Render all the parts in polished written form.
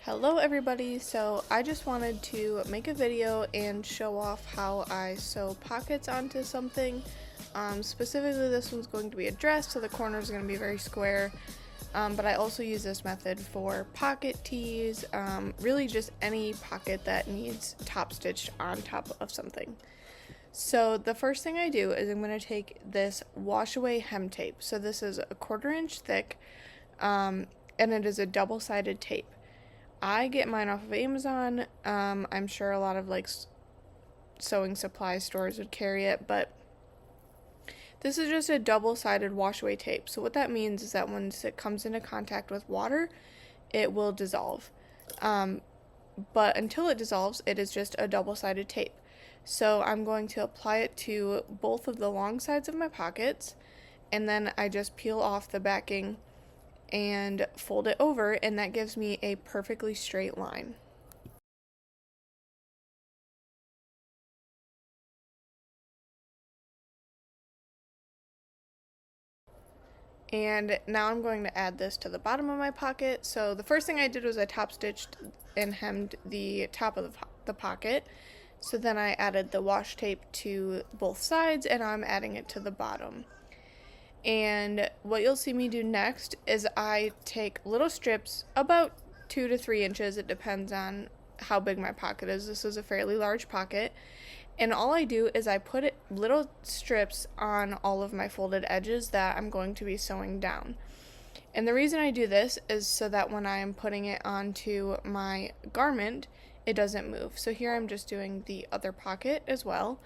Hello everybody, so I just wanted to make a video and show off how I sew pockets onto something. Specifically this one's going to be a dress, so the corners are going to be very square, but I also use this method for pocket tees, really just any pocket that needs top stitched on top of something. So the first thing I do is I'm going to take this wash away hem tape. So this is a 1/4 inch thick, and it is a double-sided tape. I get mine off of Amazon. I'm sure a lot of sewing supply stores would carry it, but this is just a double-sided wash-away tape. So what that means is that once it comes into contact with water, it will dissolve. But until it dissolves, it is just a double-sided tape. So I'm going to apply it to both of the long sides of my pockets, and then I just peel off the backing and fold it over, and that gives me a perfectly straight line. And now I'm going to add this to the bottom of my pocket. So the first thing I did was I top stitched and hemmed the top of the pocket. So then I added the washi tape to both sides, and I'm adding it to the bottom. And what you'll see me do next is I take little strips, about 2 to 3 inches, it depends on how big my pocket is. This is a fairly large pocket. And all I do is I put little strips on all of my folded edges that I'm going to be sewing down. And the reason I do this is so that when I am putting it onto my garment, it doesn't move. So here I'm just doing the other pocket as well.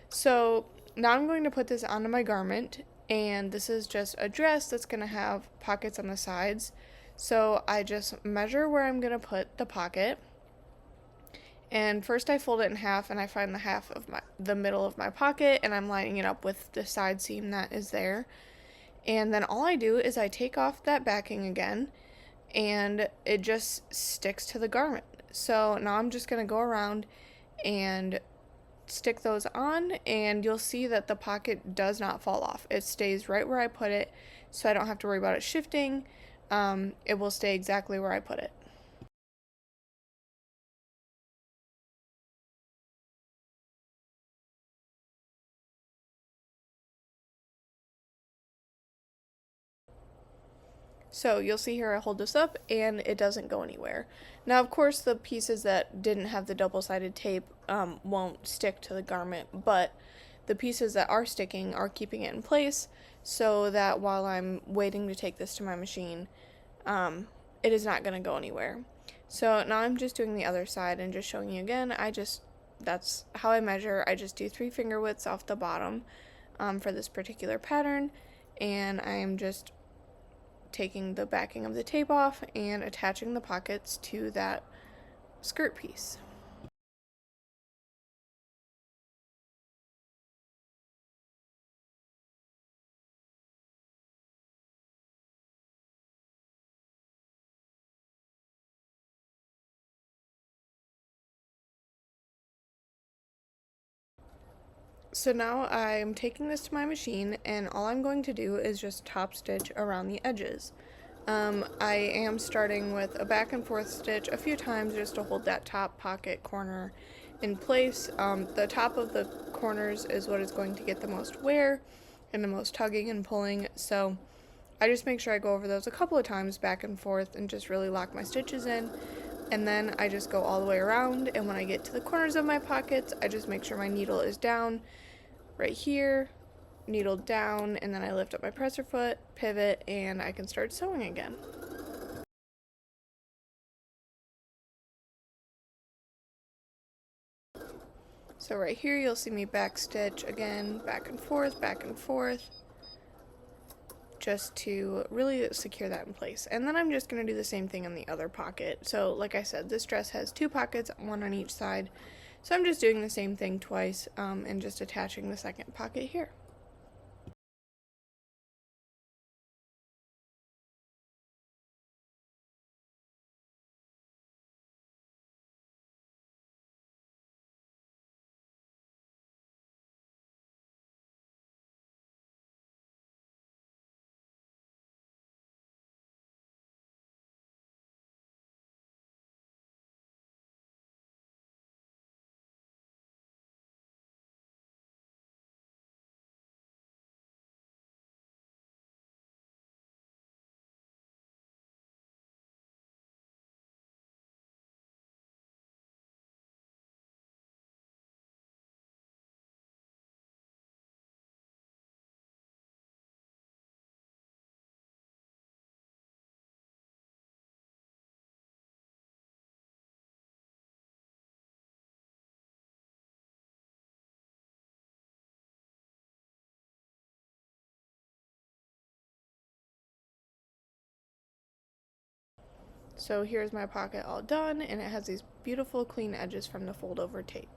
So now I'm going to put this onto my garment, and this is just a dress that's going to have pockets on the sides. So I just measure where I'm going to put the pocket, and first I fold it in half, and I find the middle of my pocket, and I'm lining it up with the side seam that is there. And then all I do is I take off that backing again, and it just sticks to the garment. So now I'm just going to go around and stick those on, and you'll see that the pocket does not fall off. It stays right where I put it, so I don't have to worry about it shifting. It will stay exactly where I put it. So you'll see here I hold this up and it doesn't go anywhere. Now of course the pieces that didn't have the double-sided tape won't stick to the garment, but the pieces that are sticking are keeping it in place so that while I'm waiting to take this to my machine, it is not going to go anywhere. So now I'm just doing the other side and just showing you again. That's how I measure. I just do 3 finger widths off the bottom for this particular pattern, and I am just taking the backing of the tape off and attaching the pockets to that skirt piece. So now I'm taking this to my machine, and all I'm going to do is just top stitch around the edges. I am starting with a back and forth stitch a few times just to hold that top pocket corner in place. The top of the corners is what is going to get the most wear and the most tugging and pulling, so I just make sure I go over those a couple of times back and forth and just really lock my stitches in. And then I just go all the way around, and when I get to the corners of my pockets, I just make sure my needle is down right here, needle down, and then I lift up my presser foot, pivot, and I can start sewing again. So right here you'll see me back stitch again, back and forth, just to really secure that in place. And then I'm just going to do the same thing in the other pocket. So like I said, this dress has 2 pockets, one on each side. So I'm just doing the same thing twice and just attaching the second pocket here. So here's my pocket all done, and it has these beautiful clean edges from the fold over tape.